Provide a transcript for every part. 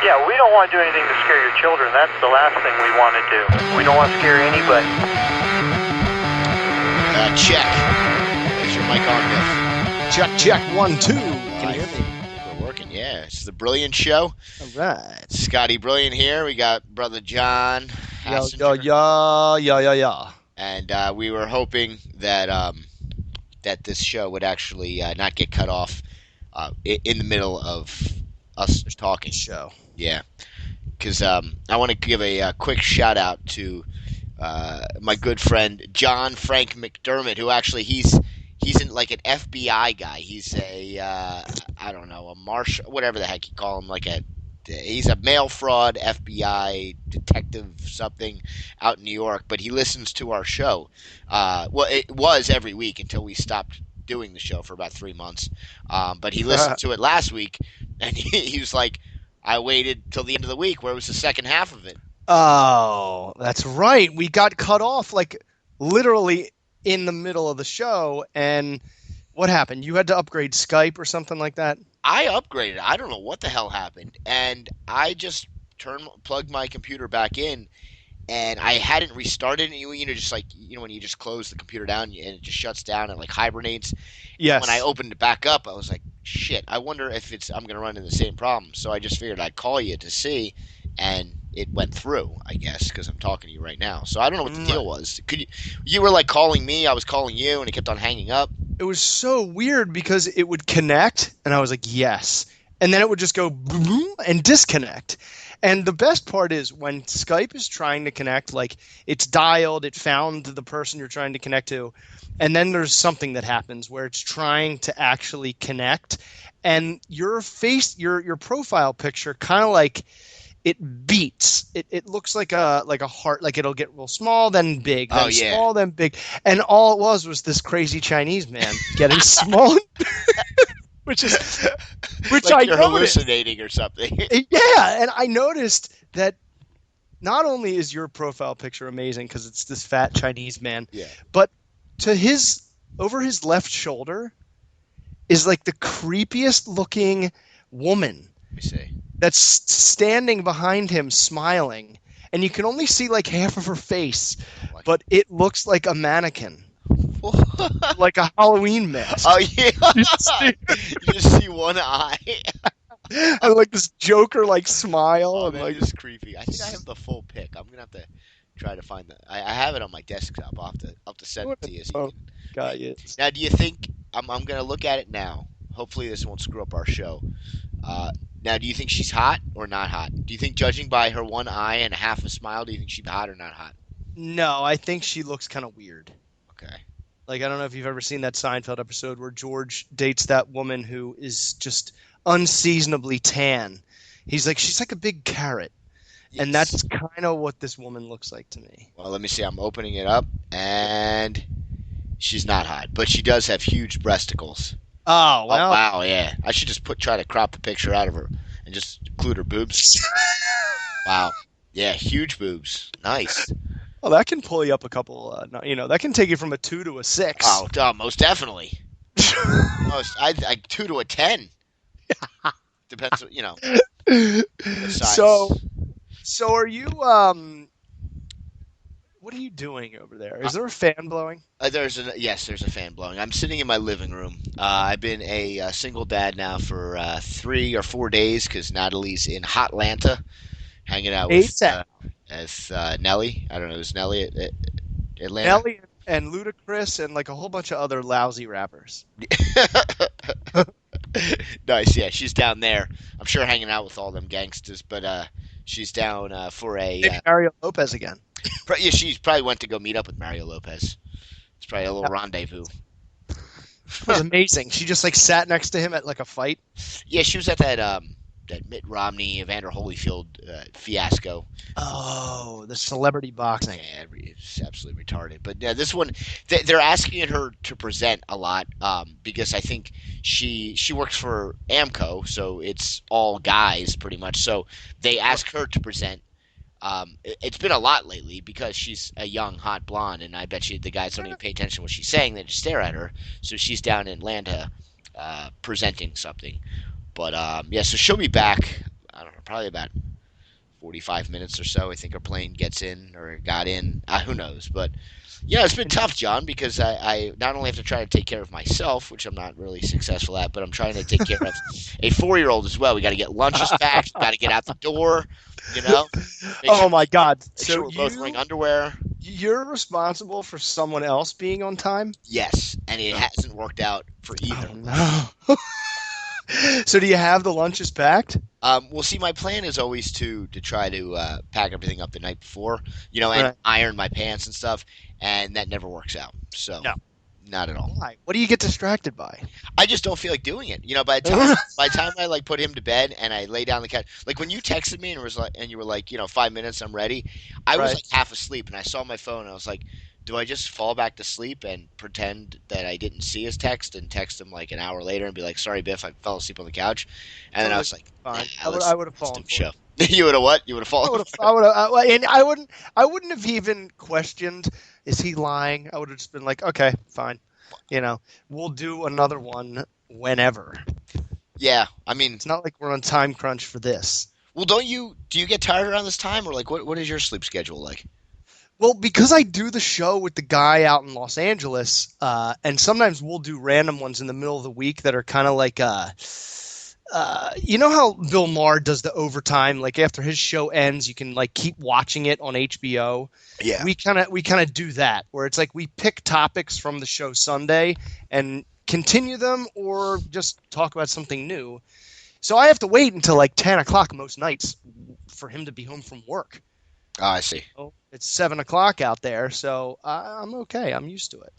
Yeah, we don't want to do anything to scare your children. That's the last thing we want to do. We don't want to scare anybody. Check. Is your mic on, Biff? Check, 1, 2. Can you hear me? We're working, yeah. It's the Brilliant Show. All right. Scotty Brilliant here. We got Brother John Hassinger. Yeah. And we were hoping that that this show would actually not get cut off in the middle of us talking. Show. Yeah. Because I want to give a quick shout out to my good friend John Frank McDermott, who actually he's in like an FBI guy. He's a I don't know, a marshal, whatever the heck you call him, he's a mail fraud FBI detective something out in New York, but he listens to our show. Well, it was every week until we stopped doing the show for about 3 months. But he listened to it last week, and he was like, I waited till the end of the week where it was the second half of it. Oh, that's right. We got cut off like literally in the middle of the show, and what happened? You had to upgrade Skype or something like that? I upgraded. I don't know what the hell happened, and I just plugged my computer back in, and I hadn't restarted it. Just like when you just close the computer down and it just shuts down and like hibernates. Yes. When I opened it back up, I was like, shit. I wonder if I'm going to run into the same problem. So I just figured I'd call you to see, and it went through, I guess, because I'm talking to you right now. So I don't know what the deal was. You were like calling me, I was calling you, and it kept on hanging up. It was so weird because it would connect, and I was like, yes. And then it would just go boom and disconnect. And the best part is when Skype is trying to connect, like it's dialed, it found the person you're trying to connect to, and then there's something that happens where it's trying to actually connect, and your face, your profile picture kind of like it beats. It looks like a heart, like it'll get real small, then big, then small, then big. And all it was this crazy Chinese man getting small, which like I you're noticed. Hallucinating or something. Yeah, and I noticed that not only is your profile picture amazing because it's this fat Chinese man, but over his left shoulder is like the creepiest looking woman. Let me see. That's standing behind him smiling, and you can only see like half of her face, but it looks like a mannequin. Like a Halloween mask. Oh yeah. You just see one eye. And like this Joker like smile. Oh, and man, like it's creepy. I think I have the full pic. I'm gonna have to try to find that. I have it on my desktop. I'll have to send it to you. So you can... Got you. Now, do you think I'm gonna look at it now? Hopefully, this won't screw up our show. Now, do you think she's hot or not hot? Do you think, judging by her one eye and half a smile, do you think she's hot or not hot? No, I think she looks kind of weird. Okay. Like, I don't know if you've ever seen that Seinfeld episode where George dates that woman who is just unseasonably tan. He's like, she's like a big carrot. Yes. And that's kind of what this woman looks like to me. Well, let me see. I'm opening it up, and she's not hot, but she does have huge breasticles. Oh, well. Oh, wow, yeah. I should just try to crop the picture out of her and just include her boobs. Wow. Yeah, huge boobs. Nice. Well, that can pull you up a couple, that can take you from a 2 to a 6. Oh, most definitely. 2 to a 10. Depends, So are you, what are you doing over there? Is there a fan blowing? There's a fan blowing. I'm sitting in my living room. I've been a single dad now for 3 or 4 days because Natalie's in Hotlanta, hanging out with Nelly. I don't know, is Nelly at Atlanta? Nelly and Ludacris and like a whole bunch of other lousy rappers. Nice, yeah. She's down there. I'm sure hanging out with all them gangsters, but she's down for a... Maybe Mario Lopez again. Yeah, she probably went to go meet up with Mario Lopez. It's probably a little rendezvous. It was amazing. She just like sat next to him at like a fight. Yeah, she was at that Mitt Romney, Evander Holyfield fiasco. Oh, the celebrity boxing. Yeah, it's absolutely retarded. But yeah, this one, they're asking her to present a lot because I think she works for AMCO, so it's all guys pretty much. So they ask her to present. It's been a lot lately because she's a young, hot blonde, and I bet you the guys don't even pay attention to what she's saying. They just stare at her. So she's down in Atlanta presenting something. But, so she'll be back. I don't know, probably about 45 minutes or so. I think our plane gets in or got in. Who knows? But yeah, it's been tough, John, because I not only have to try to take care of myself, which I'm not really successful at, but I'm trying to take care of a 4-year-old as well. We got to get lunches packed, got to get out the door, you know. Oh my God! Make So sure we're both wearing underwear. you're responsible for someone else being on time? Yes, and it hasn't worked out for either. Oh, no. So do you have the lunches packed? Well, see, my plan is always to try to pack everything up the night before, and Right. iron my pants and stuff, and that never works out. So, No. not at all. Why? What do you get distracted by? I just don't feel like doing it. By the time I like put him to bed and I lay down on the couch, like when you texted me and you were like, 5 minutes, I'm ready. I was Right. like half asleep, and I saw my phone, and I was like, do I just fall back to sleep and pretend that I didn't see his text and text him like an hour later and be like, sorry, Biff, I fell asleep on the couch, and then I was like, Fine. nah, I would have let's fallen do the for show. it. You would have what? You would have I fallen. would have. And I wouldn't have even questioned. Is he lying? I would have just been like, okay, fine. We'll do another one whenever. Yeah, I mean, It's not like we're on time crunch for this. well, do you get tired around this time, or like what is your sleep schedule like? Well, because I do the show with the guy out in Los Angeles, and sometimes we'll do random ones in the middle of the week that are kind of like, you know how Bill Maher does the overtime? Like after his show ends, you can like keep watching it on HBO. Yeah. We kind of do that, where it's like we pick topics from the show Sunday and continue them, or just talk about something new. So I have to wait until like 10 o'clock most nights for him to be home from work. Oh, I see. Oh, it's 7 o'clock out there, so I'm okay. I'm used to it.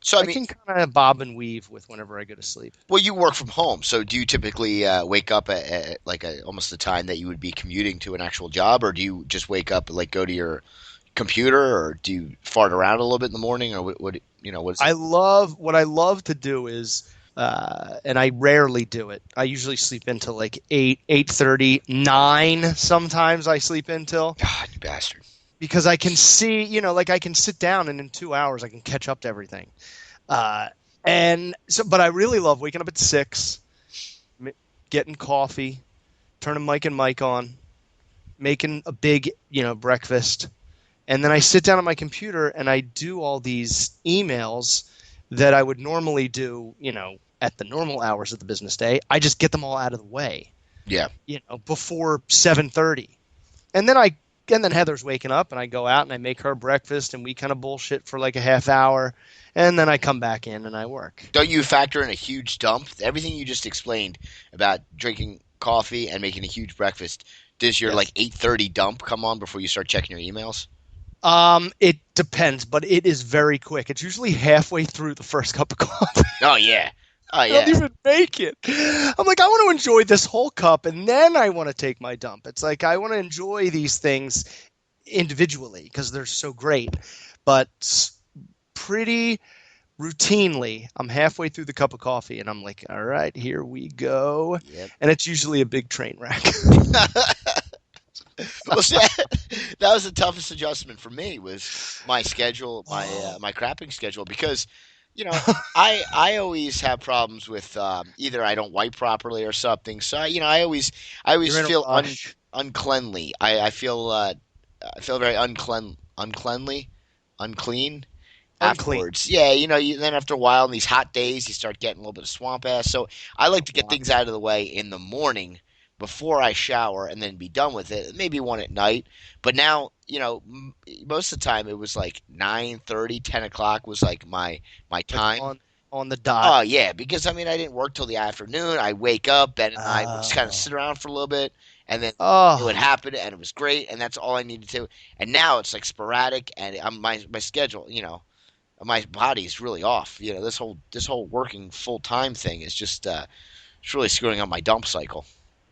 So I can kind of bob and weave with whenever I go to sleep. well, you work from home, so do you typically wake up at like almost the time that you would be commuting to an actual job, or do you just wake up like go to your computer, or do you fart around a little bit in the morning, or what what's What I love to do is, and I rarely do it. I usually sleep until like 8, 8:30, 9. Sometimes I sleep until, God, you bastard. because I can see, like I can sit down and in 2 hours I can catch up to everything. And so, but I really love waking up at 6, getting coffee, turning Mike and Mike on, making a big, breakfast. And then I sit down at my computer and I do all these emails that I would normally do, at the normal hours of the business day. I just get them all out of the way. Yeah. Before 7:30. And then Heather's waking up and I go out and I make her breakfast and we kind of bullshit for like a half hour, and then I come back in and I work. Don't you factor in a huge dump? Everything you just explained about drinking coffee and making a huge breakfast, does your like 8:30 dump come on before you start checking your emails? It depends, but it is very quick. It's usually halfway through the first cup of coffee. Oh yeah. Oh I yeah. don't even make it. I'm like, I want to enjoy this whole cup and then I want to take my dump. It's like I want to enjoy these things individually because they're so great. But pretty routinely, I'm halfway through the cup of coffee and I'm like, all right, here we go. Yep. And it's usually a big train wreck. Well, see, that was the toughest adjustment for me, was my schedule, my crapping schedule, because I always have problems with either I don't wipe properly or something. So I always You're in a feel rush. uncleanly. I feel very uncleanly, unclean Unclean. afterwards. Yeah, then after a while in these hot days, you start getting a little bit of swamp ass. So I like to get things out of the way in the morning before I shower and then be done with it. Maybe one at night. But now, most of the time it was like 9:30, 10 o'clock was like my time. On the dot. Oh, yeah, because, I didn't work till the afternoon. I wake up and I would just kind of sit around for a little bit, and then it would happen, and it was great, and that's all I needed to. And now it's like sporadic, and my schedule, my body's really off. This whole working full-time thing is just it's really screwing up my dump cycle.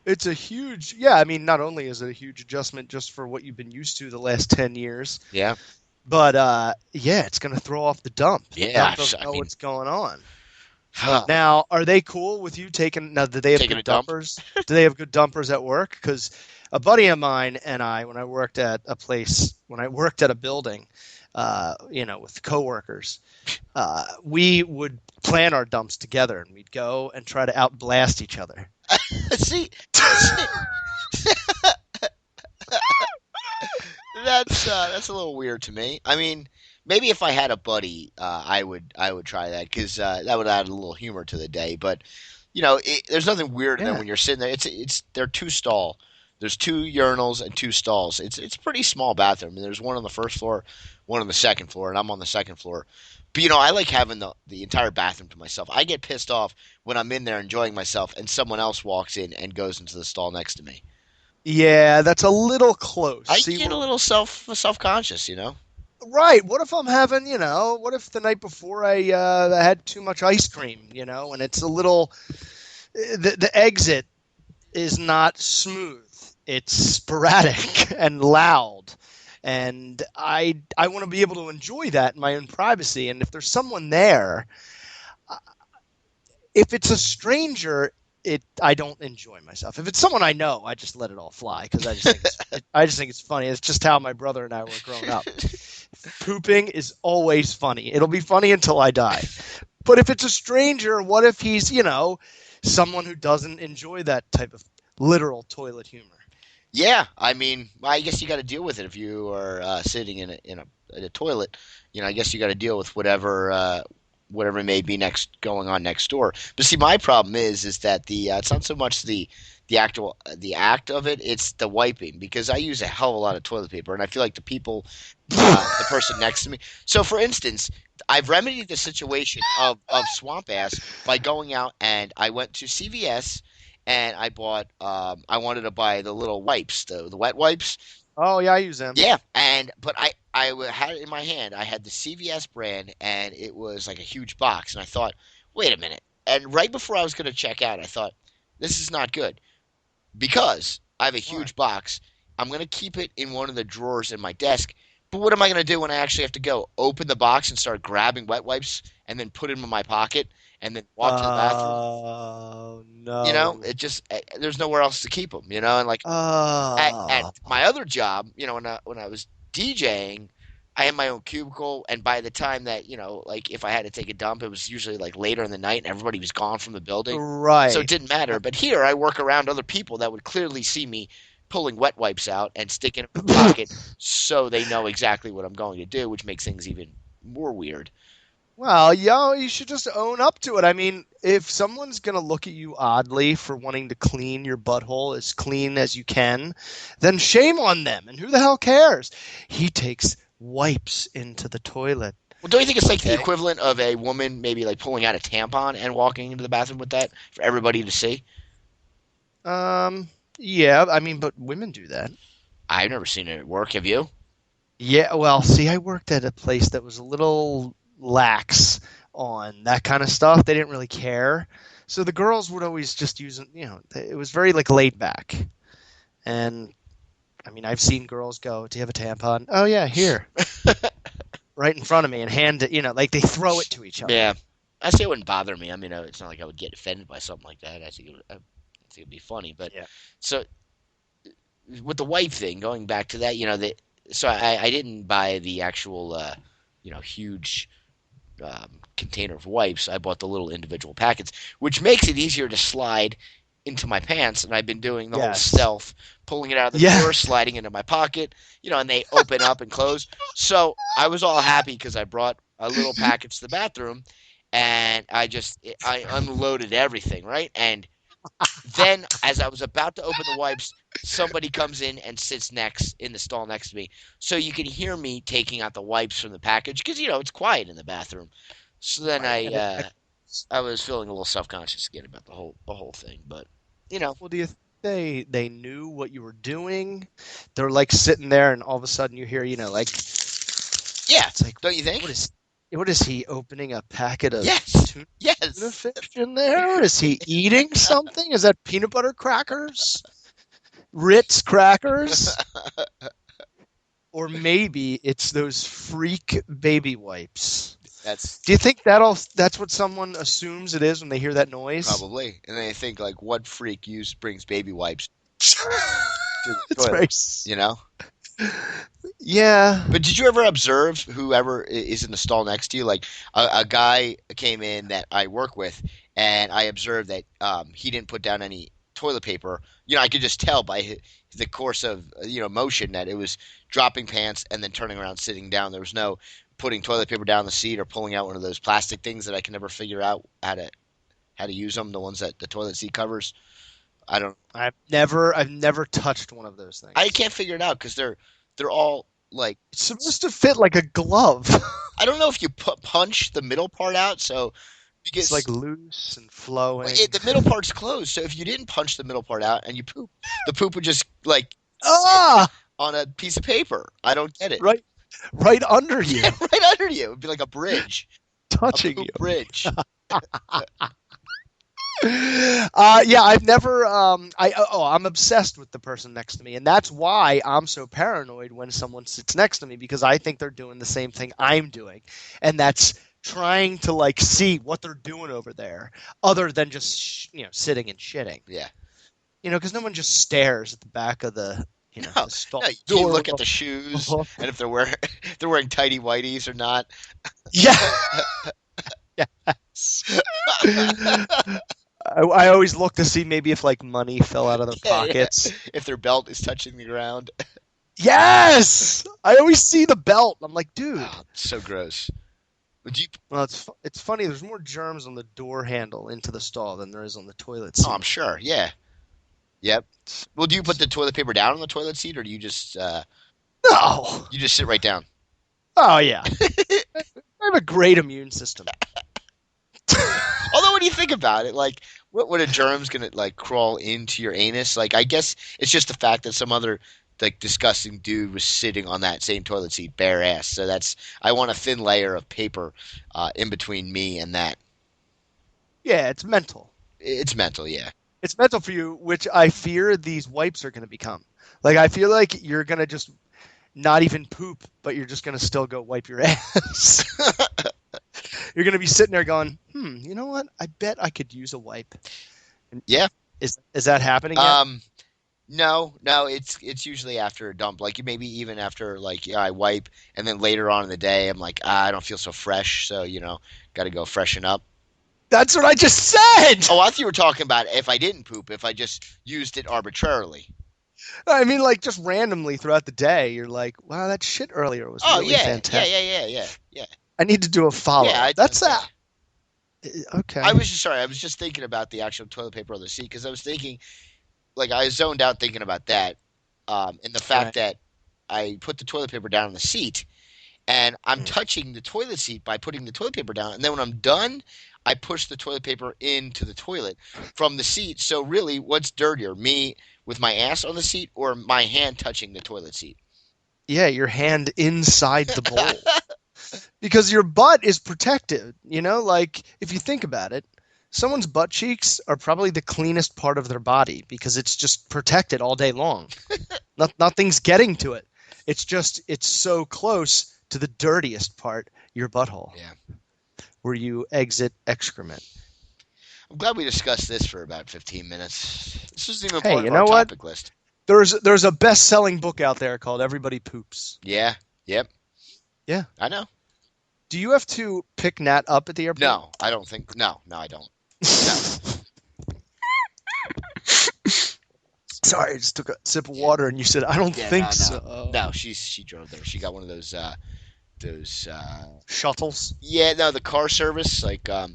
It's a huge, not only is it a huge adjustment just for what you've been used to the last 10 years, Yeah. but it's going to throw off the dump. Yeah, The dump doesn't know what's going on. Huh. Now, are they cool with you do they have Taking good a dump? dumpers? Do they have good dumpers at work? Because a buddy of mine and I, when I worked at a building, with coworkers, we would plan our dumps together and we'd go and try to outblast each other. See, that's a little weird to me. I mean, maybe if I had a buddy, I would try that because that would add a little humor to the day. But there's nothing weirder than Yeah. when you're sitting there. It's they're two stall. There's two urinals and two stalls. It's a pretty small bathroom. And there's one on the first floor, one on the second floor, and I'm on the second floor. But I like having the entire bathroom to myself. I get pissed off when I'm in there enjoying myself and someone else walks in and goes into the stall next to me. Yeah, that's a little close. I See, get a little self conscious. right. What if I'm having, what if the night before I had too much ice cream, and it's a little, the exit is not smooth. It's sporadic and loud. And I want to be able to enjoy that in my own privacy. And if there's someone there, if it's a stranger, I don't enjoy myself. If it's someone I know, I just let it all fly because I just think it's funny. It's just how my brother and I were growing up. Pooping is always funny. It'll be funny until I die. But if it's a stranger, what if he's someone who doesn't enjoy that type of literal toilet humor? Yeah, I mean, I guess you got to deal with it if you are sitting in a toilet. I guess you got to deal with whatever may be going on next door. But see, my problem is that it's not so much the act of it; it's the wiping because I use a hell of a lot of toilet paper, and I feel like the person next to me. So, for instance, I've remedied the situation of swamp ass by going out and I went to CVS and I bought. I wanted to buy the little wipes, the wet wipes. Oh yeah, I use them. Yeah, but I had it in my hand. I had the CVS brand, and it was like a huge box. And I thought, wait a minute. And right before I was going to check out, I thought, this is not good because I have a huge box. I'm going to keep it in one of the drawers in my desk. But what am I going to do when I actually have to go open the box and start grabbing wet wipes and then put them in my pocket and then walk to the bathroom? Oh no. It just there's nowhere else to keep them. And like at my other job, when I was DJing, I had my own cubicle, and by the time that like if I had to take a dump, it was usually like later in the night, and everybody was gone from the building, right. so it didn't matter. But here, I work around other people that would clearly see me pulling wet wipes out and sticking them in my pocket, so they know exactly what I'm going to do, which makes things even more weird. Well, you should just own up to it. I mean, if someone's going to look at you oddly for wanting to clean your butthole as clean as you can, then shame on them. And who the hell cares? He takes wipes into the toilet. Well, don't you think it's like the equivalent of a woman maybe like pulling out a tampon and walking into the bathroom with that for everybody to see? Yeah, I mean, but women do that. I've never seen it work. Have you? Yeah, well, see, I worked at a place that was a little lax on that kind of stuff. They didn't really care. So the girls would always just use it, it was very like laid back. And I mean, I've seen girls go, "Do you have a tampon?" "Oh yeah, here." Right in front of me and hand it, like they throw it to each other. Yeah. I say it wouldn't bother me. I mean, it's not like I would get offended by something like that. I think it'd be funny, but Yeah. So with the wife thing, going back to that, so I didn't buy the actual, huge container of wipes. I bought the little individual packets, which makes it easier to slide into my pants. And I've been doing the whole stealth, pulling it out of the drawer, sliding it into my pocket, and they open up and close. So I was all happy because I brought a little package to the bathroom, and I unloaded everything, right? And then, as I was about to open the wipes, somebody comes in and sits in the stall next to me. So you can hear me taking out the wipes from the package because, it's quiet in the bathroom. So then I was feeling a little self-conscious again about the whole thing. But, Well, do you think they knew what you were doing? They're like sitting there and all of a sudden you hear, like... Yeah, it's like, don't you think? What is he opening a packet of tuna fish in there? Is he eating something? Is that peanut butter crackers? Ritz crackers? Or maybe it's those freak baby wipes. Do you think that's what someone assumes it is when they hear that noise? Probably. And they think like, what freak brings baby wipes to the it's toilet, very... Yeah. But did you ever observe whoever is in the stall next to you? Like a guy came in that I work with, and I observed that he didn't put down any toilet paper, I could just tell by the course of motion that it was dropping pants and then turning around, sitting down. There was no putting toilet paper down the seat or pulling out one of those plastic things that I can never figure out how to use them. The ones that the toilet seat covers. I don't. I've never touched one of those things. I can't figure it out because they're all like It's supposed to fit like a glove. I don't know if you punch the middle part out, so because It's like loose and flowing. the middle part's closed. So if you didn't punch the middle part out and you poop, the poop would just like Ah! on a piece of paper. I don't get it. Right under you, Right under you. It'd be like a bridge. touching A poop you. bridge. Yeah, I've never. I'm obsessed with the person next to me, and that's why I'm so paranoid when someone sits next to me, because I think they're doing the same thing I'm doing, and that's trying to like see what they're doing over there, other than just sitting and shitting. Yeah. Because no one just stares at the back of the No, the stall. No, you door look at with the shoes hook. and if they're wearing tighty whities or not. Yeah. Yes. I always look to see maybe if like money fell out of their pockets. If their belt is touching the ground. Yes, I always see the belt. I'm like, dude. Oh, so gross. Would you? Well, it's funny. There's more germs on the door handle into the stall than there is on the toilet seat. Oh, I'm sure. Yeah. Yep. Well, do you put the toilet paper down on the toilet seat, or do you just No. you just sit right down? Oh yeah. I have a great immune system. Although when you think about it, like, what a germ's gonna like crawl into your anus? Like, I guess it's just the fact that some other like disgusting dude was sitting on that same toilet seat bare ass. So I want a thin layer of paper in between me and that. Yeah, it's mental. It's mental, yeah. It's mental for you, which I fear these wipes are going to become. Like, I feel like you're going to just not even poop, but you're just going to still go wipe your ass. You're going to be sitting there going, you know what? I bet I could use a wipe. Yeah. Is that happening yet? No, it's usually after a dump. Like maybe even after I wipe, and then later on in the day, I'm like, I don't feel so fresh, so got to go freshen up. That's what I just said! Oh, I thought you were talking about if I didn't poop, if I just used it arbitrarily. I mean, like, just randomly throughout the day, you're like, wow, that shit earlier was really fantastic. Yeah. I need to do a follow-up. Yeah, That's that. Okay. I was just thinking about the actual toilet paper on the seat, because I was thinking, like, I zoned out thinking about that, and the fact that I put the toilet paper down on the seat, and I'm touching the toilet seat by putting the toilet paper down, and then when I'm done, I push the toilet paper into the toilet from the seat. So really, what's dirtier, me with my ass on the seat or my hand touching the toilet seat? Yeah, your hand inside the bowl. Because your butt is protected, like if you think about it, someone's butt cheeks are probably the cleanest part of their body because it's just protected all day long. Nothing's getting to it. It's so close to the dirtiest part, your butthole. Yeah. Where you exit excrement. I'm glad we discussed this for about 15 minutes. This isn't even Hey, part you of our know what? topic list. There's a best-selling book out there called Everybody Poops. Yeah. Yep. Yeah. I know. Do you have to pick Nat up at the airport? No, I don't think. No, I don't. No. Sorry, I just took a sip of water and you said, I don't think so. No, she drove there. She got one of those shuttles. Yeah, no, the car service. Like, there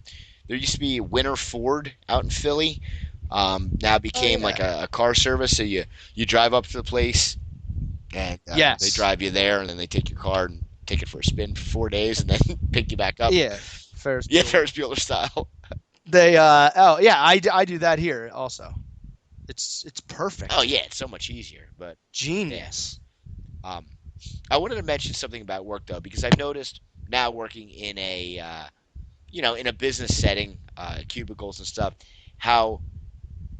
used to be Winter Ford out in Philly. Now became like a car service. So you drive up to the place, and they drive you there, and then they take your car and take it for a spin for 4 days, and then pick you back up. Yeah, Ferris Bueller style. They I do that here also. It's perfect. Oh yeah, it's so much easier. But genius. Yeah. I wanted to mention something about work though, because I've noticed now working in a in a business setting, cubicles and stuff, how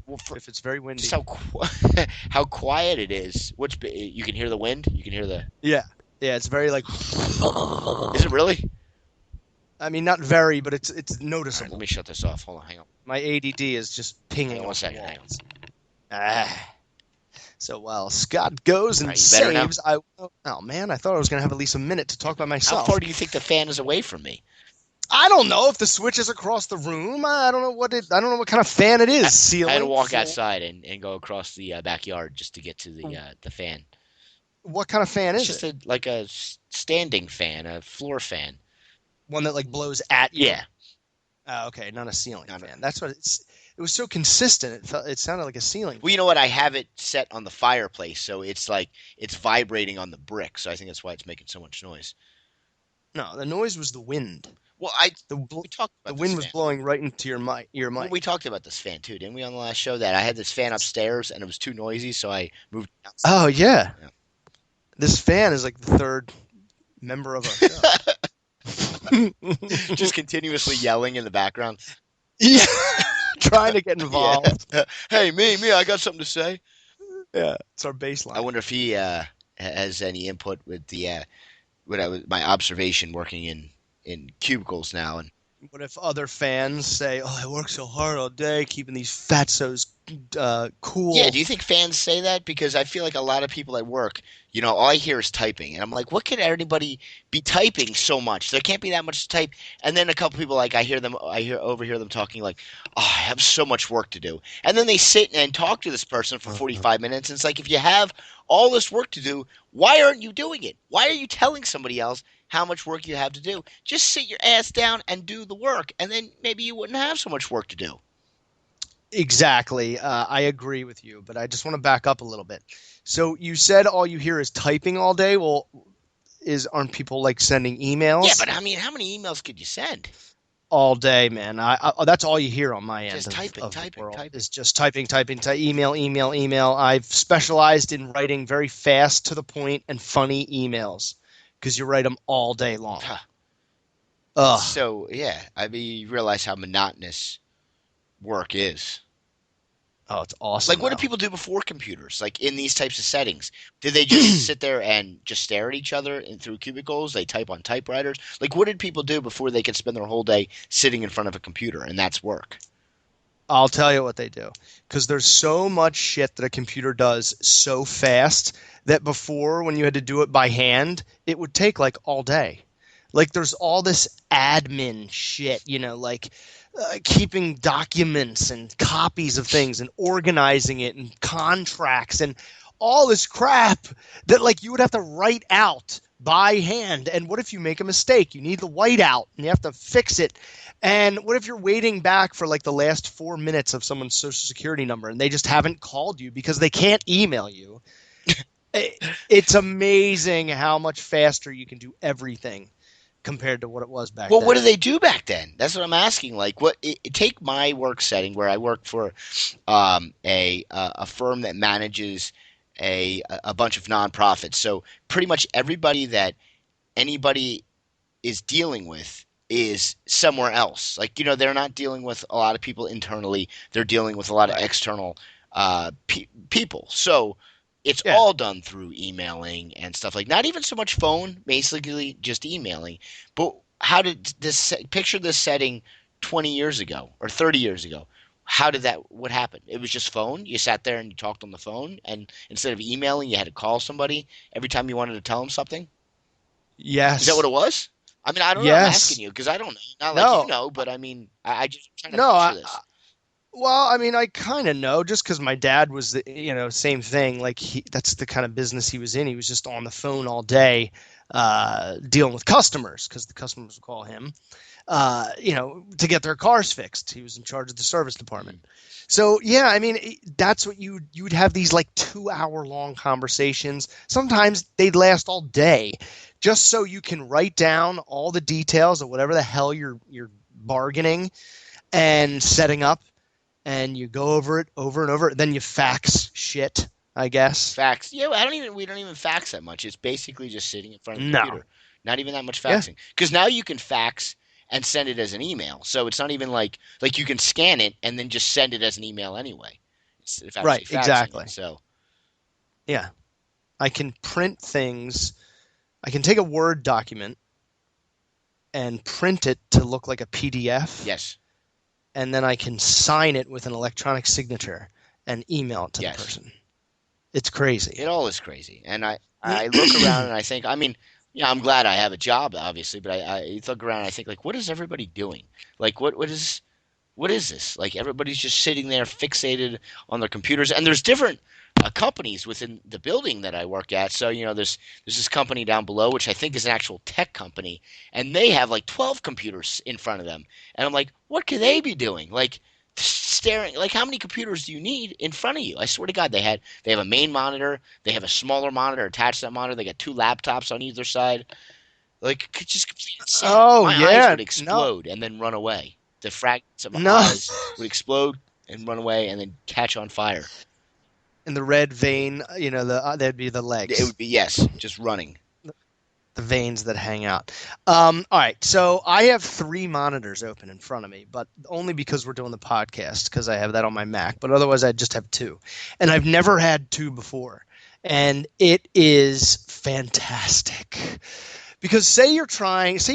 if it's very windy, just how quiet it is. You can hear the wind. You can hear the yeah. It's very like. Is it really? I mean, not very, but it's noticeable. Right, let me shut this off. Hold on, hang on. My ADD is just pinging. Hang on 1 second. Hang on. So while Scott goes and saves, oh man, I thought I was going to have at least a minute to talk by myself. How far do you think the fan is away from me? I don't know if the switch is across the room. I don't know what kind of fan it is. Ceiling. I had to walk floor. outside and go across the backyard just to get to the fan. What kind of fan It's is just it? like a standing fan, a floor fan. One that like blows at you. Yeah. Oh, okay, not a ceiling No. fan. That's what it's. It was so consistent. It sounded like a ceiling. Well, you know what? I have it set on the fireplace, so it's like it's vibrating on the brick. So I think that's why it's making so much noise. No, the noise was the wind. Well, The we talked about the this wind was fan. blowing right into your mic. Well, we talked about this fan too, didn't we, on the last show? That I had this fan upstairs and it was too noisy, so I moved it outside. Oh yeah. Yeah. This fan is like the third member of our show. Just continuously yelling in the background. Yeah. Trying to get involved. Yeah. Hey, me, I got something to say. Yeah, it's our baseline. I wonder if he has any input with the my observation working in cubicles now. And What if other fans say, "Oh, I work so hard all day keeping these fatsos cool"? yeah, do you think fans say that? Because I feel like a lot of people at work, all I hear is typing, and I'm like, what could anybody be typing so much? There can't be that much to type. And then a couple people, like, overhear them talking like, oh, I have so much work to do. And then they sit and talk to this person for 45 minutes. And it's like, if you have all this work to do, why aren't you doing it? Why are you telling somebody else how much work you have to do? Just sit your ass down and do the work, and then maybe you wouldn't have so much work to do. Exactly. I agree with you, but I just want to back up a little bit. So you said all you hear is typing all day. Well, aren't people like sending emails? Yeah, but I mean, how many emails could you send? All day, man. That's all you hear on my end. Just typing, of the typing, world typing. is just typing, email. I've specialized in writing very fast, to the point, and funny emails because you write them all day long. Huh. Ugh. So, yeah, I mean, you realize how monotonous work is. Oh, it's awesome. Like, what do people do before computers? Like, in these types of settings, did they just sit there and just stare at each other through cubicles? They type on typewriters. Like, what did people do before they could spend their whole day sitting in front of a computer? And that's work. I'll tell you what they do, because there's so much shit that a computer does so fast that before, when you had to do it by hand, it would take like all day. Like, there's all this admin shit, like keeping documents and copies of things and organizing it and contracts and all this crap that like you would have to write out by hand. And what if you make a mistake? You need the whiteout and you have to fix it. And what if you're waiting back for like the last 4 minutes of someone's social security number and they just haven't called you because they can't email you? It's amazing how much faster you can do everything compared to what it was back then. Well, what did they do back then? That's what I'm asking. Like, take my work setting where I work for a firm that manages a bunch of nonprofits. So pretty much everybody that anybody is dealing with is somewhere else. Like, they're not dealing with a lot of people internally. They're dealing with a lot of external people. So it's all done through emailing and stuff like, not even so much phone, basically just emailing. But how did picture this setting 20 years ago or 30 years ago? What happened? It was just phone. You sat there and you talked on the phone, and instead of emailing, you had to call somebody every time you wanted to tell them something. Yes. Is that what it was? I mean, I don't know. Yes. I'm asking you because I don't know. Not like you know, but I mean, I just trying to picture this. Well, I mean, I kind of know just because my dad was, same thing. Like that's the kind of business he was in. He was just on the phone all day, dealing with customers because the customers would call him, to get their cars fixed. He was in charge of the service department. So yeah, I mean, that's what you would have these like 2-hour long conversations. Sometimes they'd last all day, just so you can write down all the details of whatever the hell you're bargaining and setting up. And you go over it over and over. Then you fax shit, I guess. Fax. Yeah, we don't even fax that much. It's basically just sitting in front of the computer. Not even that much faxing. Because now you can fax and send it as an email. So it's not even like you can scan it and then just send it as an email anyway. Right, exactly. So yeah. I can print things. I can take a Word document and print it to look like a PDF. Yes. And then I can sign it with an electronic signature and email it to the person. It's crazy. It all is crazy. And I look around and I think, I mean, Yeah, I'm glad I have a job, obviously, but I look around and I think like, what is everybody doing? Like, what is this? Like everybody's just sitting there fixated on their computers, and there's different companies within the building that I work at. So there's this company down below, which I think is an actual tech company, and they have like 12 computers in front of them, and I'm like, what could they be doing? Like staring, like how many computers do you need in front of you? I swear to God, they have a main monitor, they have a smaller monitor attached to that monitor, they got two laptops on either side. Like, just complete insanity. Oh My eyes yeah, would no, explode and then run away. The fragments of my no. eyes would explode and run away and then catch on fire. In the red vein, that'd be the It legs. would be, yes, just running. The veins that hang out. All right, so I have three monitors open in front of me, but only because we're doing the podcast, because I have that on my Mac. But otherwise, I just have two, and I've never had two before, and it is fantastic. Because say you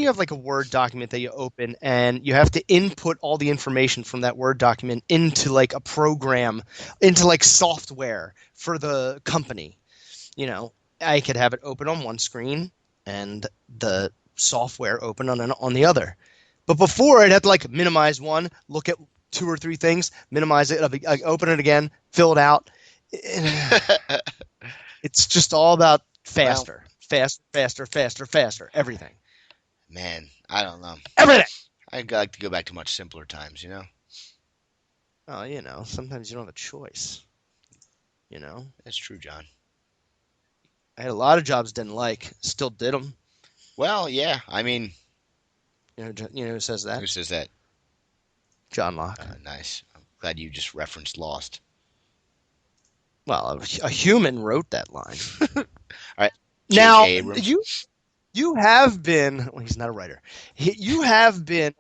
have like a Word document that you open, and you have to input all the information from that Word document into like a program, into like software for the company. I could have it open on one screen and the software open on the other. But before, I'd have to like minimize one, look at two or three things, minimize it, open it again, fill it out. It's just all about Well, faster, faster, faster, faster, faster. Everything, man, I don't know. everything. I'd like to go back to much simpler times. Oh, sometimes you don't have a choice. You know, That's true, John. I had a lot of jobs didn't like, still did them. Well, yeah, I mean, Who says that? who says that? John Locke. Nice. I'm glad you just referenced Lost. Well, a human wrote that line. All right, Now, J.J. Abrams. you have been, well, he's not a writer. You have been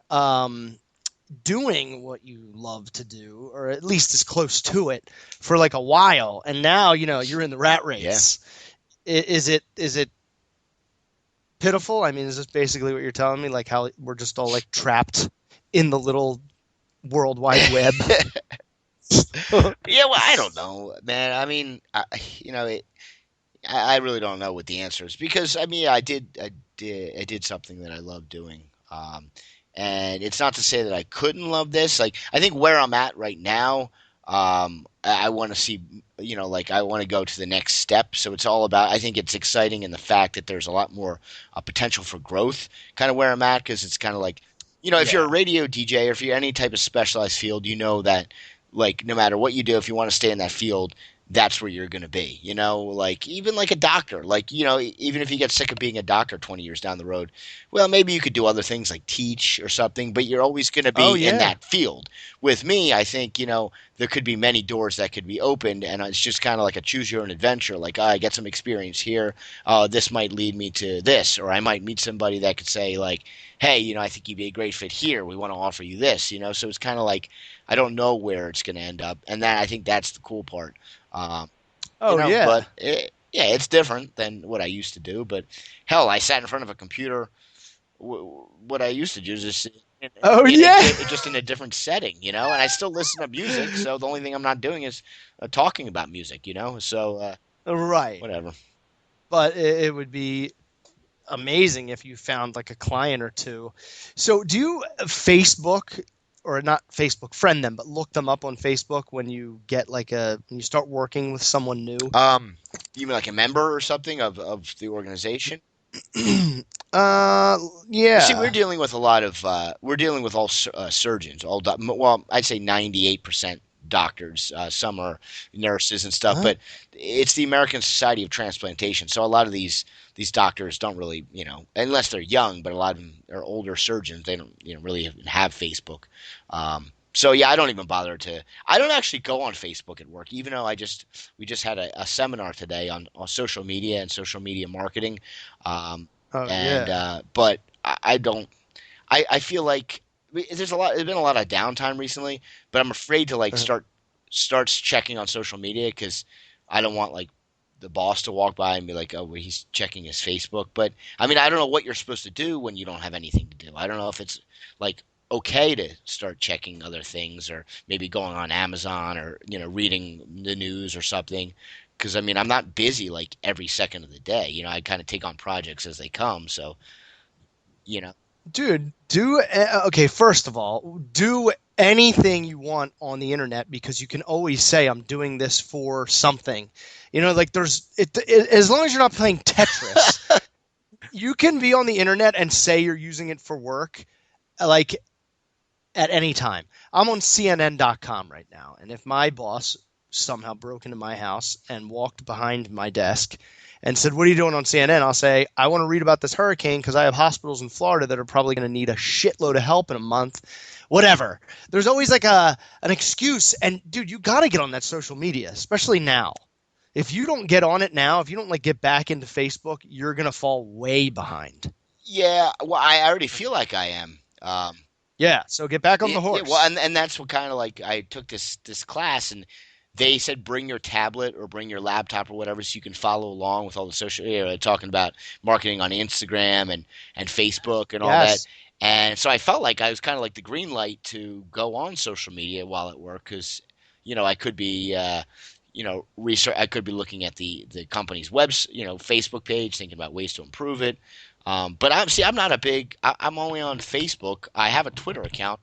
doing what you love to do, or at least as close to it, for like a while, and now you're in the rat race. Is it pitiful? I mean, is this basically what you're telling me? Like how we're just all like trapped in the little World Wide Web? Yeah, well, I don't know, man. I mean, I really don't know what the answer is because I mean I did something that I love doing, and it's not to say that I couldn't love this. Like I think where I'm at right now, I want to see, like I want to go to the next step. So it's all about. I think it's exciting in the fact that there's a lot more potential for growth, kind of where I'm at because it's kind of like, if you're a Yeah. radio DJ or if you're any type of specialized field, you know that like no matter what you do, if you want to stay in that field, that's where you're going to be. Like even like a doctor, like even if you get sick of being a doctor 20 years down the road, well, maybe you could do other things like teach or something, but you're always going to Oh be in yeah. that field. With me, I think there could be many doors that could be opened, and it's just kind of like a choose your own adventure. Like I get some experience here, this might lead me to this, or I might meet somebody that could say like, hey, I think you'd be a great fit here. We want to offer you this. So it's kind of like I don't know where it's going to end up, and I think that's the cool part. Um, Oh yeah. but yeah, it's different than what I used to do. But hell, I sat in front of a computer. What I used to do is just Oh yeah. just in a different setting. And I still listen to music. So the only thing I'm not doing is talking about music. So Right. whatever. But it would be amazing if you found like a client or two. So do you Facebook, or not Facebook friend them, but look them up on Facebook when you get when you start working with someone new? You mean like a member or something of the organization? See, we're Yeah. dealing with a lot of we're dealing with all surgeons, well, I'd say 98% doctors. Some are nurses and stuff, Huh? but it's the American Society of Transplantation. So a lot of these doctors don't really, unless they're young, but a lot of them are older surgeons. They don't, really have Facebook. So yeah, I don't even bother to. I don't actually go on Facebook at work, even though we just had a seminar today on social media and social media marketing. Um, Oh and yeah. but I don't. I feel like there's been a lot of downtime recently, but I'm afraid to like Uh, starts checking on social media because I don't want like the boss to walk by and be like, oh, well, he's checking his Facebook. But I mean, I don't know what you're supposed to do when you don't have anything to do. I don't know if it's like okay to start checking other things or maybe going on Amazon or reading the news or something. because I mean I'm not busy like every second of the day. You know, I kind of take on projects as they come. So you know, Dude, okay, first of all, do anything you want on the internet because you can always say I'm doing this for something. You know, like as long as you're not playing Tetris, you can be on the internet and say you're using it for work like at any time. I'm on CNN.com right now, and if my boss somehow broke into my house and walked behind my desk and said, "What are you doing on CNN?" I'll say, "I want to read about this hurricane because I have hospitals in Florida that are probably going to need a shitload of help in a month." Whatever. There's always like an excuse, and dude, you got to get on that social media, especially now. If you don't get on it now, if you don't like get back into Facebook, you're going to fall way behind. yeah. Well, I already feel like I am. Yeah, so get back on the horse. Yeah, well, and that's what kind of like I took this class, and they said bring your tablet or bring your laptop or whatever so you can follow along with all the social, talking about marketing on Instagram and Facebook and all that. Yes. And so I felt like I was kind of like the green light to go on social media while at work because, I could be, research. I could be looking at the company's Facebook page, thinking about ways to improve it. But I'm not a big. I'm only on Facebook. I have a Twitter account.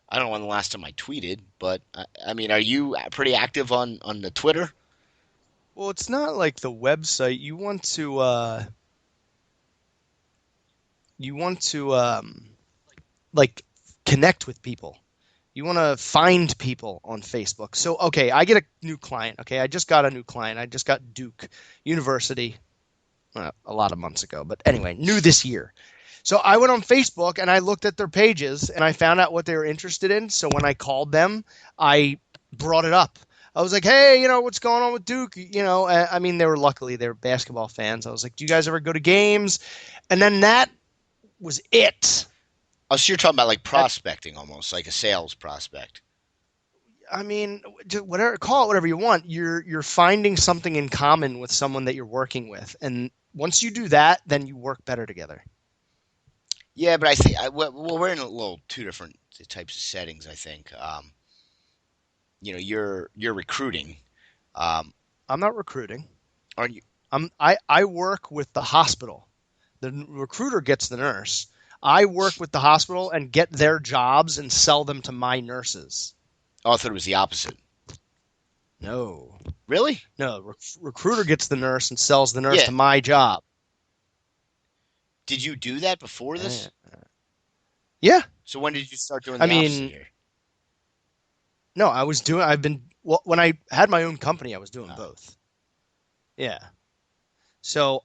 I don't know when the last time I tweeted, but I mean, are you pretty active on the Twitter? Well, it's not like the website. You want to like connect with people. You want to find people on Facebook. So, okay, I get a new client. Okay, I just got a new client. I just got Duke University a lot of months ago, but anyway, new this year. So I went on Facebook and I looked at their pages and I found out what they were interested in. So when I called them, I brought it up. I was like, "Hey, what's going on with Duke?" I mean, they were basketball fans. I was like, "Do you guys ever go to games?" And then that was it. Oh, so you're talking about like prospecting, almost like a sales prospect. I mean, just whatever, call it whatever you want. You're finding something in common with someone that you're working with, and once you do that, then you work better together. Yeah, but I think well, we're in a little two different types of settings. I think. You're recruiting. Um, I'm not recruiting. aren't you? I work with the hospital. The recruiter gets the nurse. I work with the hospital and get their jobs and sell them to my nurses. Oh, I thought it was the opposite. No, Really? no. Recruiter gets the nurse and sells the nurse Yeah. to my job. Did you do that before this? Yeah. So when did you start doing I the opposite mean, here? no, when I had my own company, I was doing Oh. both. Yeah. So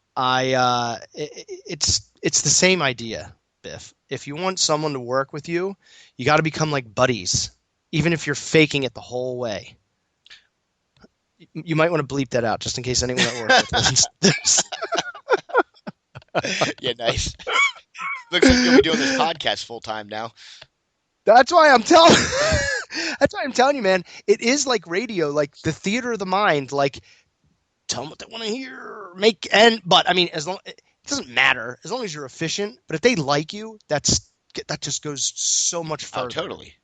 it's the same idea, Biff. If you want someone to work with you, you got to become like buddies, even if you're faking it the whole way. You might want to bleep that out just in case anyone at work listens to this. Yeah, nice. Looks like you'll be doing this podcast full time now. That's why I'm telling. That's why I'm telling you, man. It is like radio, like the theater of the mind. Like, tell them what they want to hear. But I mean, it doesn't matter as long as you're efficient. But if they like you, that just goes so much Oh, further. totally.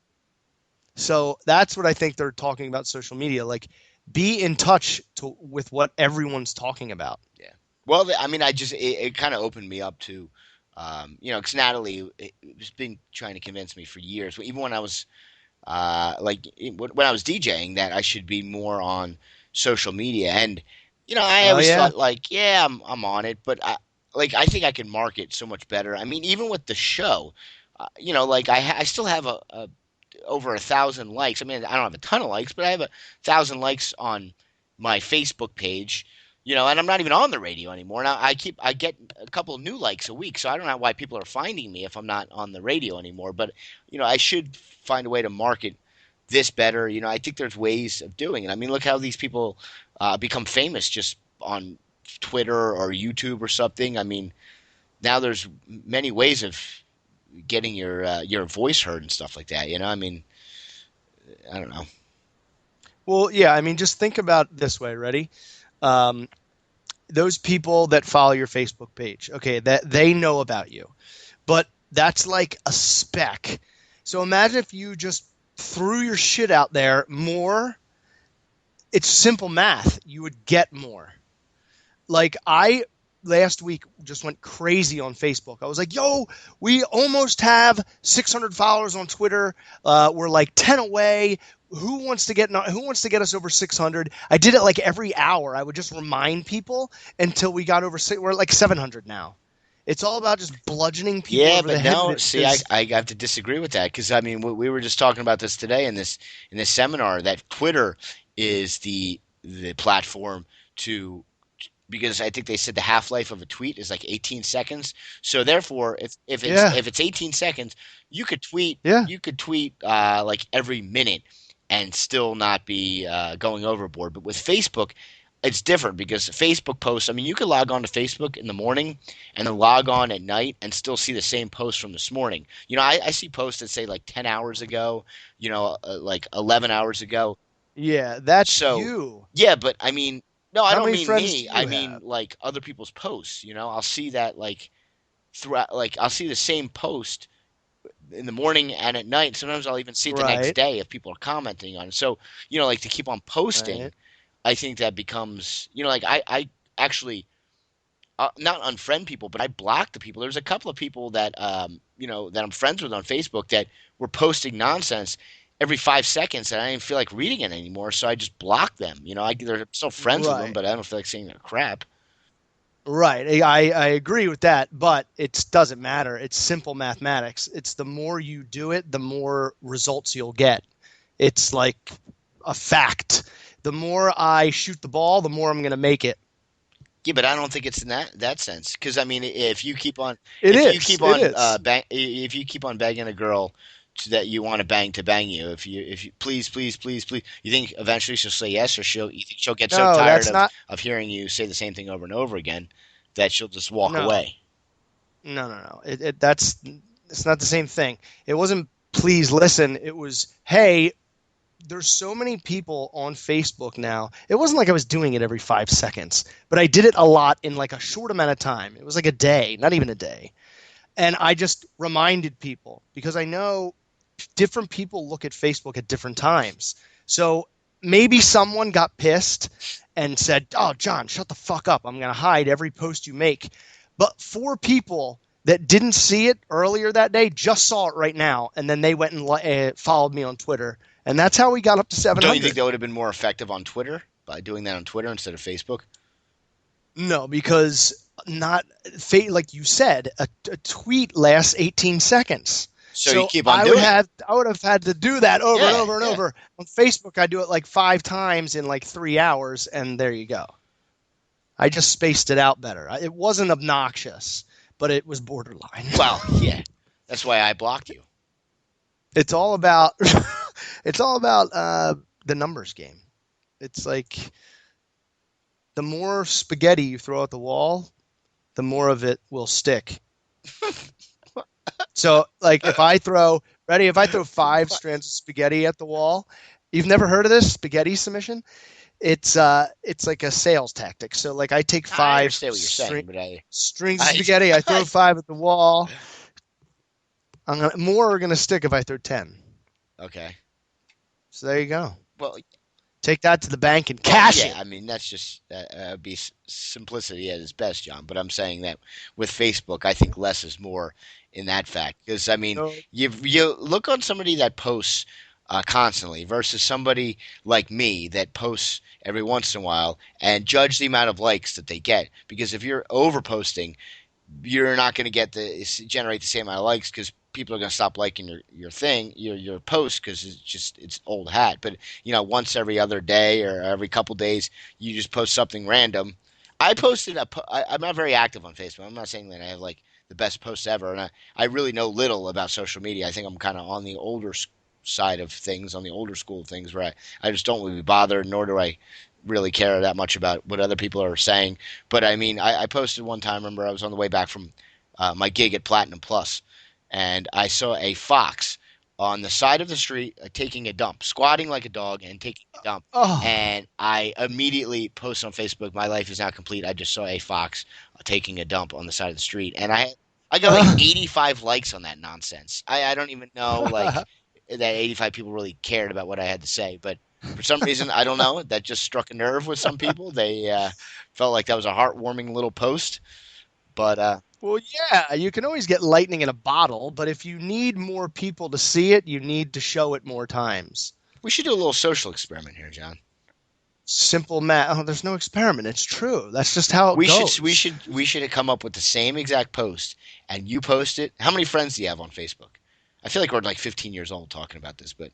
So that's what I think they're talking about social media. Like, be in touch with what everyone's talking about. Yeah. Well, I mean, it kind of opened me up to, because Natalie has been trying to convince me for years, even when I was, when I was DJing, that I should be more on social media. And, I always thought like, yeah, I'm on it, but I think I can market so much better. I mean, even with the show, I still have over 1,000 likes. I mean, I don't have a ton of likes, but I have 1,000 likes on my Facebook page. And I'm not even on the radio anymore. Now I get a couple of new likes a week, so I don't know why people are finding me if I'm not on the radio anymore. But I should find a way to market this better. I think there's ways of doing it. I mean, look how these people become famous just on Twitter or YouTube or something. I mean, now there's many ways of getting your voice heard and stuff like that. I mean, I don't know. Well, yeah. I mean, just think about it this way. Ready? Those people that follow your Facebook page, okay, that they know about you, but that's like a speck. So imagine if you just threw your shit out there more it's simple math. You would get more. Like I last week just went crazy on Facebook. I was like, "Yo, we almost have 600 followers on Twitter. We're like 10 away. Who wants to get us over 600?" I did it like every hour. I would just remind people until we got over we're like 700 now. It's all about just bludgeoning people Yeah, over the but head no, with it. see, I have to disagree with that because I mean we were just talking about this today in this seminar that Twitter is the platform to because I think they said the half life of a tweet is like 18 seconds. So therefore, Yeah. if it's 18 seconds, Yeah. you could tweet like every minute and still not be going overboard. But with Facebook, it's different because Facebook posts. I mean, you could log on to Facebook in the morning and then log on at night and still see the same post from this morning. You know, I see posts that say like 10 hours ago, you know, like 11 hours ago. Yeah, that's So, you. yeah, but I mean, no, I How don't many mean friends do me. you I mean have? like other people's posts. You know, I'll see that like throughout. Like I'll see the same post in the morning and at night. Sometimes I'll even see it the next Right. day if people are commenting on it. So, you know, like to keep on posting, Right. I think that becomes, you know, like I actually not unfriend people, but I block the people. There's a couple of people that you know, that I'm friends with on Facebook that were posting nonsense every 5 seconds, and I didn't feel like reading it anymore, so I just blocked them. You know, they're still friends with them, Right. but I don't feel like seeing their crap. Right. I agree with that, but it doesn't matter. It's simple mathematics. It's the more you do it, the more results you'll get. It's like a fact. The more I shoot the ball, the more I'm going to make it. Yeah, but I don't think it's in that sense. Because I mean, It is. It is. if you keep on begging a girl that you want to bang you, if you please please please please, you think eventually she'll say yes, or you think she'll get so No, tired that's not. of hearing you say the same thing over and over again that she'll just walk No, away. no. It's not the same thing. It wasn't please listen. It was, hey, there's so many people on Facebook now. It wasn't like I was doing it every 5 seconds, but I did it a lot in like a short amount of time. It was like a day, not even a day. And I just reminded people because I know different people look at Facebook at different times. So maybe someone got pissed and said, "Oh, John, shut the fuck up. I'm going to hide every post you make." But four people that didn't see it earlier that day just saw it right now, and then they went and followed me on Twitter, and that's how we got up to Don't you think 700. that would have been more effective on Twitter by doing that on Twitter instead of Facebook? No, because not like you said, a tweet lasts 18 seconds. So you So keep on doing it. I would have had to do that over and Yeah, over and yeah. over. On Facebook, I do it like 5 times in like 3 hours, and there you go. I just spaced it out better. It wasn't obnoxious, but it was borderline. Well, yeah. That's why I blocked you. It's all about it's all about the numbers game. It's like the more spaghetti you throw at the wall, the more of it will stick. So, like, if I throw five strands of spaghetti at the wall, you've never heard of this spaghetti submission? It's like a sales tactic. So, like, I take I five understand what you're saying, but strings of I, spaghetti, I throw I five at the wall. More are gonna stick if I throw 10. okay. So there you go. Well, Take that to the bank and well, cash yeah. it. I mean, that's just be simplicity at its best, John. But I'm saying that with Facebook, I think less is more in that fact. Because I mean, So, you look on somebody that posts constantly versus somebody like me that posts every once in a while and judge the amount of likes that they get. Because if you're over posting, you're not going to generate the same amount of likes because people are going to stop liking your post because it's old hat. But you know, once every other day or every couple days, you just post something random. I'm not very active on Facebook. I'm not saying that I have like the best posts ever, and I really know little about social media. I think I'm kind of on the older side of things, on the older school of things, where I just don't really bother, nor do I really care that much about what other people are saying. But I mean, I posted one time. Remember, I was on the way back from my gig at Platinum Plus, and I saw a fox on the side of the street taking a dump, squatting like a dog and taking a dump. oh, And I immediately posted on Facebook, "My life is now complete. I just saw a fox taking a dump on the side of the street," and I got like 85 likes on that nonsense. I don't even know like that 85 people really cared about what I had to say, but For some reason, I don't know, that just struck a nerve with some people. They felt like that was a heartwarming little post. But Well, yeah, you can always get lightning in a bottle, but if you need more people to see it, you need to show it more times. we should do a little social experiment here, John. Simple math. Oh, there's no experiment. It's true. That's just how it We goes. should come up with the same exact post, and you post it. How many friends do you have on Facebook? I feel like we're like 15 years old talking about this, but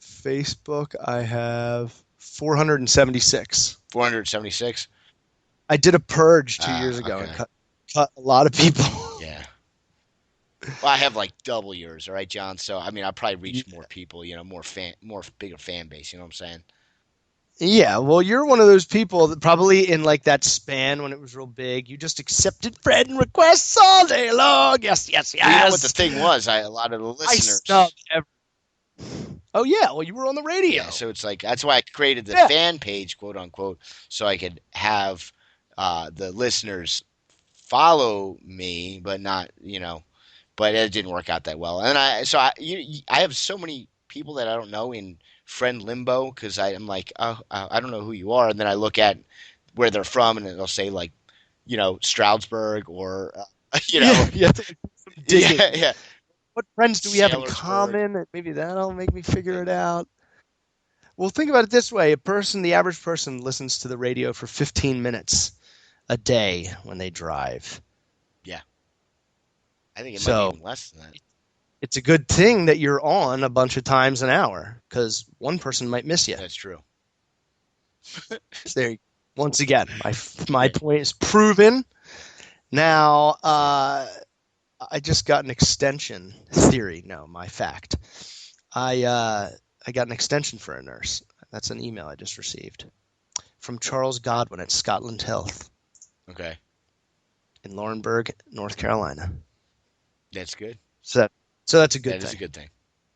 Facebook, I have 476. 476. I did a purge 2 years ago Okay. and cut a lot of people. Yeah. Well, I have like double yours, all right, John. So I mean, I'll probably reach more people, more bigger fan base. You know what I'm saying? Yeah, well, you're one of those people that probably in like that span when it was real big, you just accepted friend requests all day long. Yes, yes, yes. Well, you know what the thing was? A lot of the I listeners. snub Oh yeah, well you were on the radio. Yeah, so it's like that's why I created the Yeah. fan page, quote unquote, so I could have the listeners follow me, but not, but it didn't work out that well. And I have so many people that I don't know in friend limbo because I'm like, oh, I don't know who you are, and then I look at where they're from, and it'll say like, Stroudsburg or, Yeah, you have to like, do some digging. yeah, yeah. What friends do we have in Saylorsburg. common? Maybe that'll make me figure it out. Well, think about it this way: the average person, listens to the radio for 15 minutes a day when they drive. I think it might So- be even less than that. It's a good thing that you're on a bunch of times an hour because one person might miss you. That's true. There, once again, my point is proven. Now, I just got an extension theory. No, my fact. I got an extension for a nurse. That's an email I just received from Charles Godwin at Scotland Health Okay, in Laurinburg, North Carolina. that's good. So that's a good That thing. is a good thing.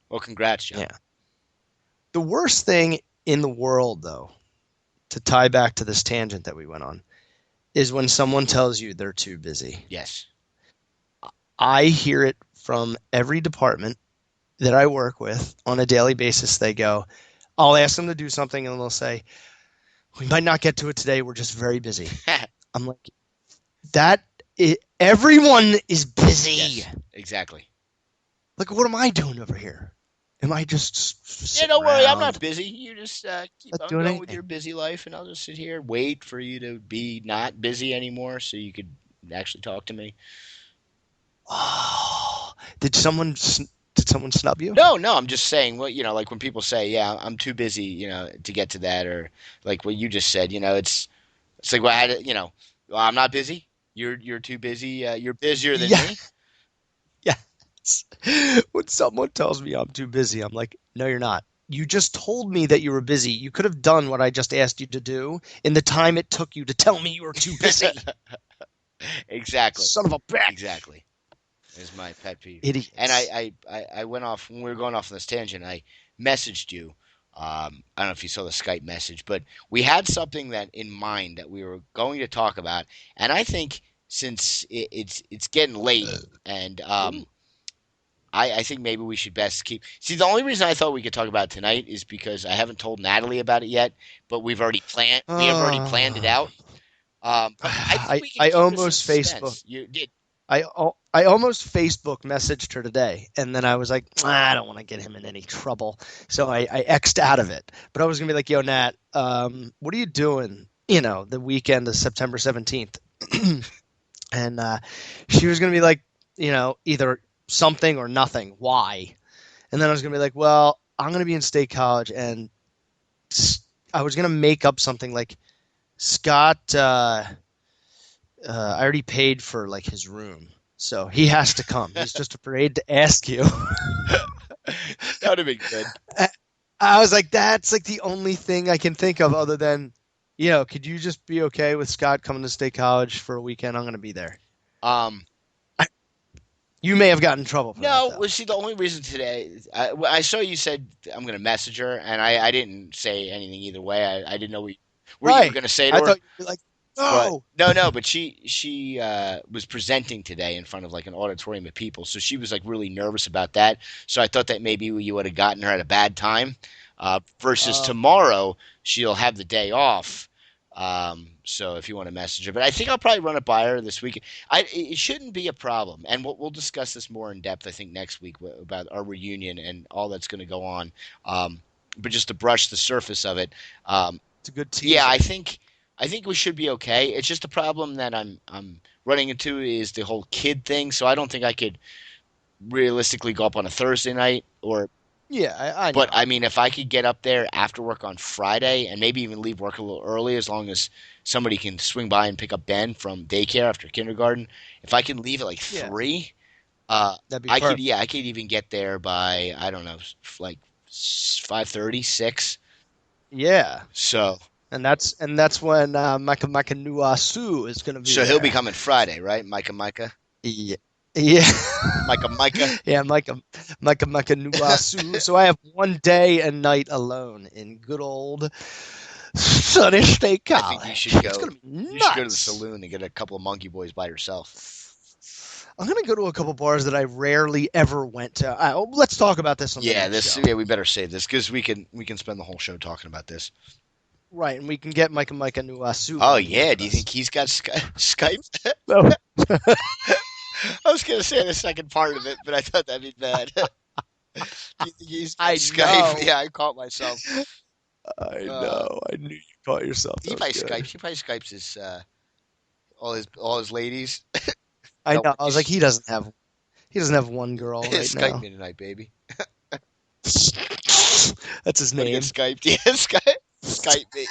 Well, congrats, John. Yeah. The worst thing in the world, though, to tie back to this tangent that we went on, is when someone tells you they're too busy. Yes. I hear it from every department that I work with on a daily basis. They go, I'll ask them to do something and they'll say, we might not get to it today. We're just very busy. I'm like, everyone is busy. Yes, exactly. Like, what am I doing over here? Am I just Yeah, sitting don't worry. I'm around? not busy. You just keep Not on doing going with anything. your busy life, and I'll just sit here, wait for you to be not busy anymore, so you could actually talk to me. Oh, did someone snub you? No, I'm just saying. Well, like when people say, "Yeah, I'm too busy," to get to that, or like what you just said. It's like, well, well, I'm not busy. You're too busy. You're busier than Yeah. me. When someone tells me I'm too busy, I'm like, no, you're not. You just told me that you were busy. You could have done what I just asked you to do in the time it took you to tell me you were too busy. Exactly. Son of a bitch. Exactly. Is my pet peeve. Idiots. And I went off when we were going off on this tangent. I messaged you. I don't know if you saw the Skype message, but we had something that in mind that we were going to talk about. And I think since it's getting late, and I think maybe we should best keep. See, the only reason I thought we could talk about it tonight is because I haven't told Natalie about it yet, but we've already planned. We have already planned it out. But I think we can I keep it almost suspense. Facebook. You did. I almost Facebook messaged her today, and then I was like, I don't want to get him in any trouble, so I X'd out of it. But I was gonna be like, yo, Nat, what are you doing? The weekend of September 17th, and she was gonna be like, either something or nothing. Why? And then I was gonna be like, well, I'm gonna be in State College, and I was gonna make up something like, Scott. I already paid for like his room, so he has to come. He's just afraid to ask you. That would have been good. I was like, that's like the only thing I can think of other than, could you just be okay with Scott coming to State College for a weekend? I'm going to be there. You may have gotten in trouble for that, No, though. well, see, the only reason today, I saw you said I'm going to message her, and I didn't say anything either way. I didn't know what you were Right. going to say to I her. thought you were like, No. But she was presenting today in front of like an auditorium of people, so she was like really nervous about that. So I thought that maybe you would have gotten her at a bad time. Versus tomorrow, she'll have the day off. So if you want to message her, but I think I'll probably run it by her this week. It shouldn't be a problem, and we'll discuss this more in depth. I think next week about our reunion and all that's going to go on. But just to brush the surface of it, It's a good teaser. yeah, I think we should be okay. It's just a problem that I'm running into is the whole kid thing. So I don't think I could realistically go up on a Thursday night or. Yeah, I know. But I mean, if I could get up there after work on Friday and maybe even leave work a little early, as long as somebody can swing by and pick up Ben from daycare after kindergarten, if I can leave at like 3, That'd be I perfect. could. Yeah, I could even get there by I don't know, like 5:30, 6. Yeah. So And that's when Micah Nuasu is going to be he'll be there. coming Friday, right? Micah. Yeah. Yeah. Micah. Yeah, Micah Nuasu. So I have one day and night alone in good old Sunny State I College. think you should go. It's going to be nuts. You should go to the saloon and get a couple of Monkey Boys by yourself. I'm going to go to a couple bars that I rarely ever went to. Let's talk about this on the next show. Yeah, we better save this because we can spend the whole show talking about this. Right, and we can get Micah Nuasu. Oh yeah, do you think he's got Skype? No. I was gonna say the second part of it, but I thought that'd be bad. Do you think he's got I Skype? know. Yeah, I caught myself. I know. I knew you caught yourself. He probably Skypes his all his ladies. I know. I was like, he doesn't have one girl right Skype now. me tonight, baby. That's his Wanna name. get Skyped? Yeah, Skype me.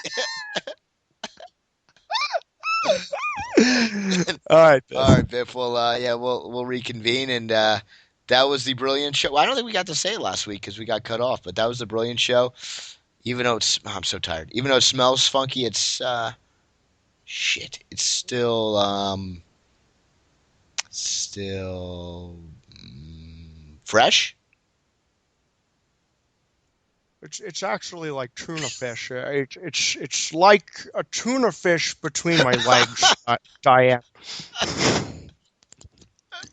All right, Biff. All right, Biff. Well, yeah, we'll reconvene, and that was the brilliant show. I don't think we got to say it last week because we got cut off, but that was the brilliant show. Even though I'm so tired. Even though it smells funky, it's shit. It's still fresh. It's actually like tuna fish. It's like a tuna fish between my legs, Diane.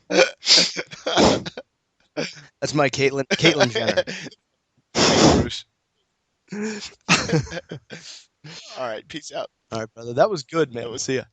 That's my Caitlyn Jenner. Thanks, Bruce. All right, peace out. All right, brother. That was good, man. That was- See ya.